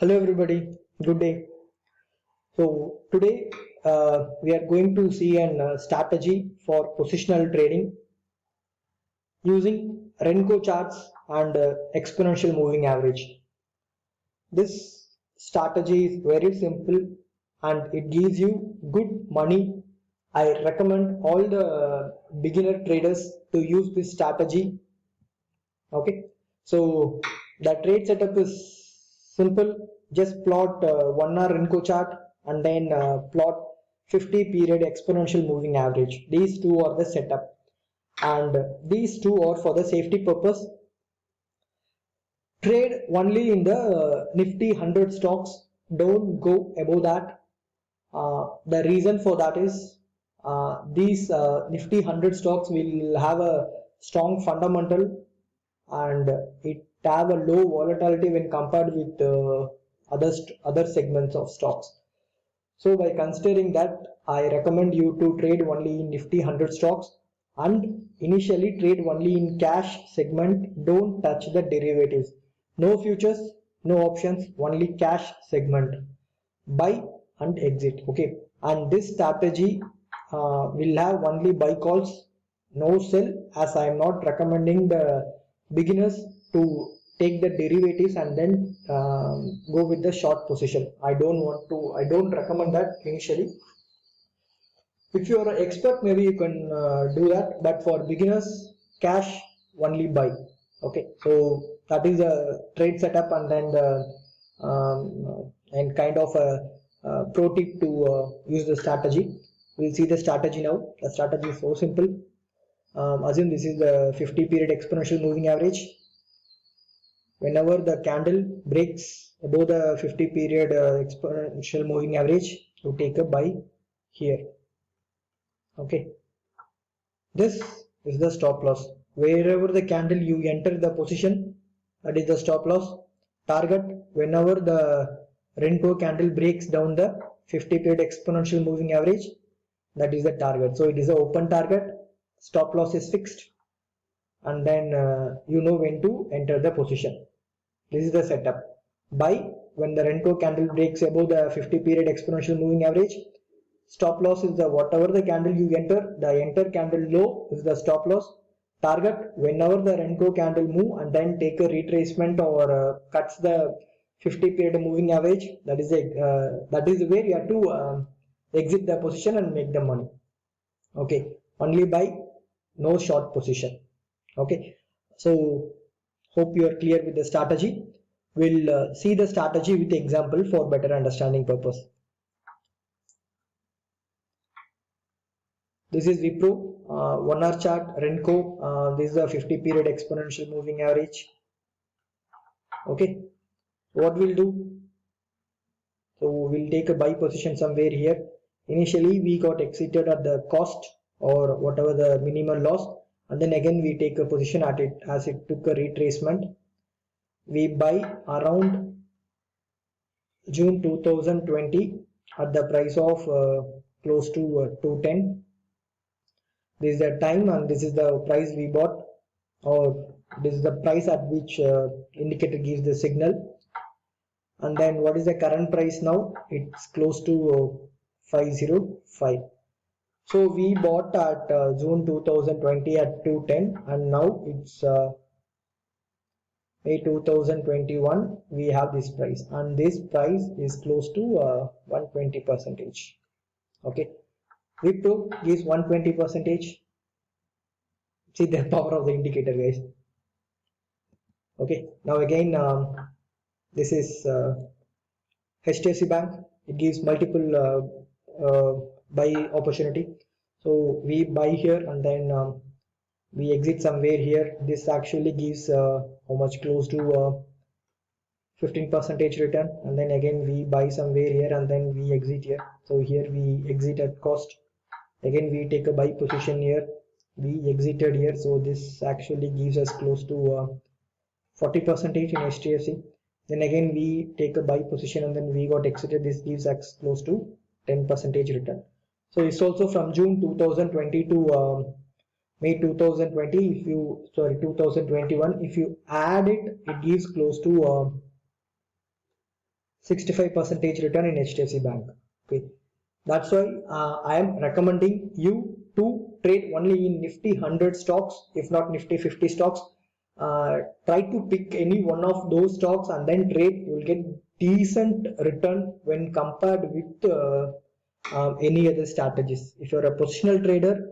Hello everybody, good day. So today we are going to see an strategy for positional trading using Renko charts and exponential moving average. This strategy is very simple and it gives you good money. I recommend all the beginner traders to use this strategy. Okay, so the trade setup is simple. Just plot 1 hour Renko chart and then plot 50 period exponential moving average. These two are the setup, and these two are for the safety purpose. Trade only in the Nifty 100 stocks. Don't go above that. The reason for that is these Nifty 100 stocks will have a strong fundamental, and it have a low volatility when compared with other segments of stocks. So by considering that, I recommend you to trade only in Nifty 100 stocks and initially trade only in cash segment. Don't touch the derivatives. No futures, no options, only cash segment. Buy and exit. Okay, and this strategy will have only buy calls, no sell, as I am not recommending the beginners to take the derivatives and then go with the short position. I don't recommend that initially. If you are an expert, maybe you can do that, but for beginners, cash only buy. Okay, so that is a trade setup, and then the and kind of a pro tip to use the strategy. We'll see the strategy now. The strategy is so simple. Assume this is the 50 period exponential moving average. Whenever the candle breaks above the 50 period exponential moving average, you take a buy here. Okay, this is the stop loss. Wherever the candle you enter the position, that is the stop loss. Target whenever the Renko candle breaks down the 50 period exponential moving average, that is the target. So it is an open target. Stop loss is fixed, and then you know when to enter the position. This is the setup. Buy when the Renko candle breaks above the 50 period exponential moving average. Stop loss is the whatever the candle you enter, the enter candle low is the stop loss. Target whenever the Renko candle move and then take a retracement or cuts the 50 period moving average. That is where you have to exit the position and make the money. Okay, only buy, no short position. Okay, so hope you are clear with the strategy. We'll see the strategy with example for better understanding purpose. This is Wipro 1 hour chart Renko. This is a 50 period exponential moving average. Okay, what we'll do? So we'll take a buy position somewhere here. Initially we got exited at the cost or whatever the minimal loss, and then again we take a position at it as it took a retracement. We buy around June 2020 at the price of close to 210. This is the time and this is the price we bought, or this is the price at which indicator gives the signal. And then what is the current price now? It's close to 505. So we bought at June 2020 at 210, and now it's May 2021. We have this price, and this price is close to 120 percentage. Okay, Wipro gives 120 percentage. See the power of the indicator, guys. Okay, now again this is HDFC Bank. It gives multiple buy opportunity. So we buy here and then we exit somewhere here. This actually gives how much, close to 15 percentage return, and then again we buy somewhere here and then we exit here. So here we exit at cost. Again we take a buy position here. We exited here. So this actually gives us close to 40 percentage in HDFC. Then again we take a buy position and then we got exited. This gives us close to 10 percentage return. So it's also from June 2020 to May 2020. If you 2021, if you add it, it gives close to 65% return in HDFC Bank. Okay, that's why I am recommending you to trade only in Nifty 100 stocks, if not Nifty 50 stocks. Try to pick any one of those stocks and then trade. You will get decent return when compared with any other strategies. If you're a positional trader,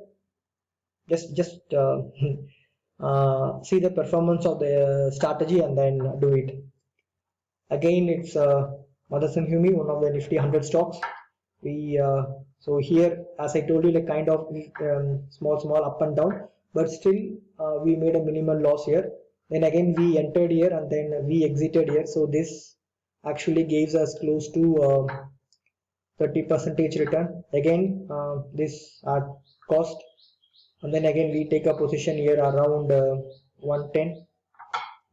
just see the performance of the strategy and then do it. Again, it's Motherson Humi, one of the Nifty 100 stocks. We so here, as I told you, like kind of small up and down, but still we made a minimal loss here. Then again we entered here and then we exited here. So this actually gives us close to 30% return. Again, this at cost, and then again we take a position here around 110,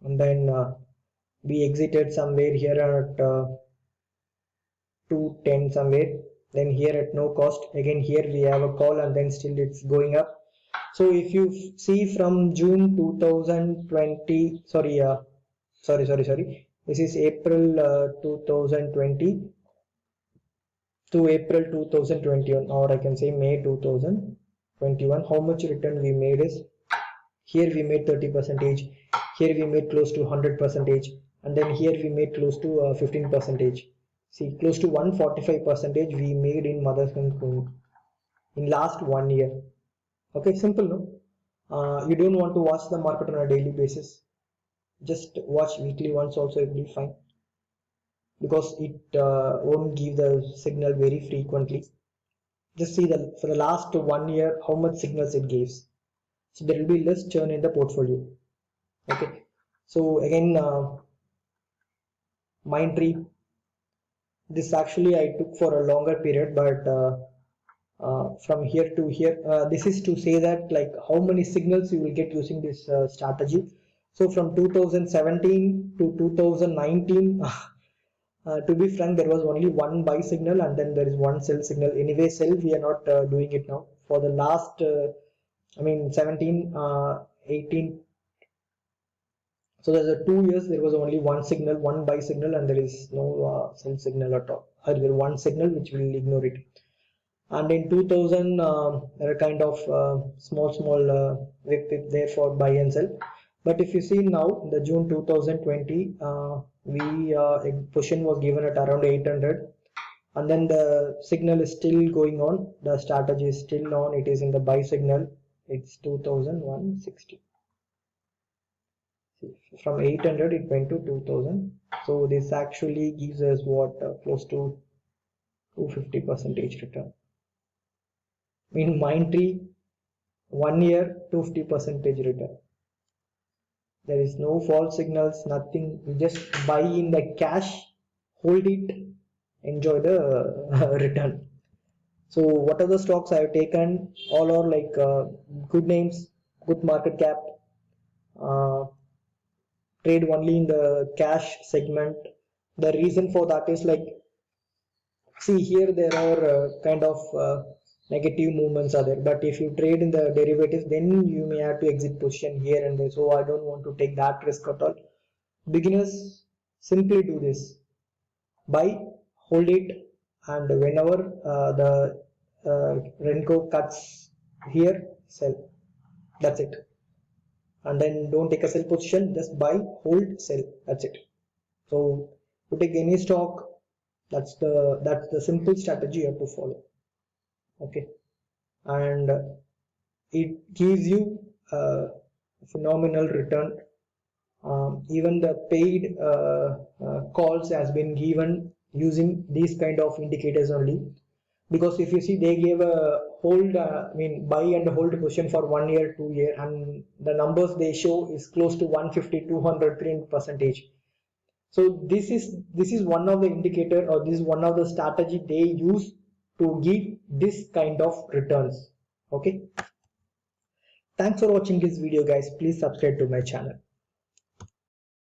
and then we exited somewhere here at 210 somewhere. Then here at no cost, again here we have a call and then still it's going up. So if you see from June 2020, sorry, this is April 2020 to April 2021, or I can say May 2021. How much return we made is, here we made 30%, here we made close to 100%, and then here we made close to 15%. See, close to 145% we made in Motherson Humi in last 1 year. Okay, simple, no? You don't want to watch the market on a daily basis. Just watch weekly once also, it will be fine, because it won't give the signal very frequently. Just see for the last 1 year how much signals it gives. So there will be less churn in the portfolio. Okay, so again, Mindtree. This actually I took for a longer period, but from here to here, this is to say that like how many signals you will get using this strategy. So from 2017 to 2019, to be frank, there was only one buy signal and then there is one sell signal. Anyway, sell we are not doing it now. For the last, 17, 18. So there's a 2 years, there was only one signal, one buy signal, and there is no sell signal at all. There is one signal which will ignore it. And in 2000, there are kind of small whip there for buy and sell. But if you see now, in the June 2020, position was given at around 800, and then the signal is still going on. The strategy is still on. It is in the buy signal. It's 2160. From 800 it went to 2000. So this actually gives us what, close to 250% return. In Mindtree, 1 year 250% return. There is no false signals, nothing. You just buy in the cash, hold it, enjoy the return. So what are the stocks I have taken? All are like good names, good market cap. Trade only in the cash segment. The reason for that is like, see here there are kind of negative movements are there, but if you trade in the derivatives, then you may have to exit position here and there. So I don't want to take that risk at all. Beginners, simply do this: buy, hold it, and whenever the Renko cuts here, sell. That's it. And then don't take a sell position, just buy, hold, sell. That's it. So to take any stock, that's the simple strategy you have to follow. Okay, and it gives you a phenomenal return. Even the paid calls has been given using these kind of indicators only, because if you see, they gave a hold, buy and hold position for 1 year, 2 year, and the numbers they show is close to 150, 200, 300%. So this is one of the indicator, or this is one of the strategy they use to give this kind of returns. Okay, thanks for watching this video, guys. Please subscribe to my channel.